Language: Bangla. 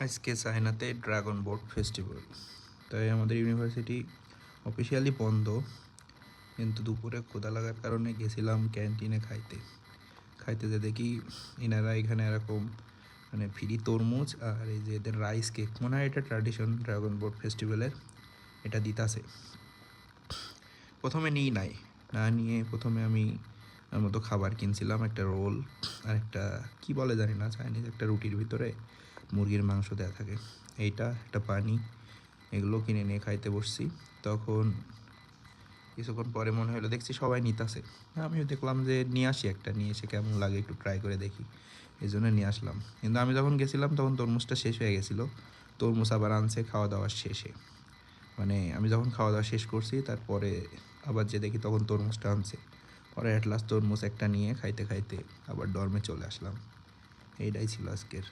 আজকে চায়নাতে ড্রাগন বোট ফেস্টিভ্যাল, তাই আমাদের ইউনিভার্সিটি অফিসিয়ালি বন্ধ, কিন্তু দুপুরে ক্ষুধা লাগার কারণে গেছিলাম ক্যান্টিনে খাইতে খাইতে যে দেখি এনারা এখানে এরকম মানে ফ্রি তরমুজ আর এই যে এদের রাইস কেক, মনে হয় এটা ট্র্যাডিশন ড্রাগন বোট ফেস্টিভ্যালের, এটা দিতাছে। প্রথমে নিই নাই, না নিয়ে প্রথমে আমি আমার মতো খাবার কিনছিলাম, একটা রোল আর একটা কী বলে জানি না, চাইনিজ একটা রুটির ভিতরে মুরগির মাংস দেওয়া থাকে, এইটা একটা পানি, এগুলো কিনে নিয়ে খাইতে বসছি। তখন কিছুক্ষণ পরে মনে হলো দেখছি সবাই নিতাছে, আমিও দেখলাম যে নিয়ে আসি একটা, নিয়ে এসে কেমন লাগে একটু ট্রাই করে দেখি, এই জন্য নিয়ে আসলাম। কিন্তু আমি যখন গেছিলাম তখন তরমুজটা শেষ হয়ে গেছিলো। তরমুজ আবার আনছে খাওয়া দাওয়ার শেষে, মানে আমি যখন খাওয়া দাওয়া শেষ করছি তারপরে আবার যে দেখি তখন তরমুজটা আনছে। পরে অ্যাট লাস্ট তরমুজ একটা নিয়ে খাইতে খাইতে আবার ডর্মে চলে আসলাম। এইটাই ছিল আজকের।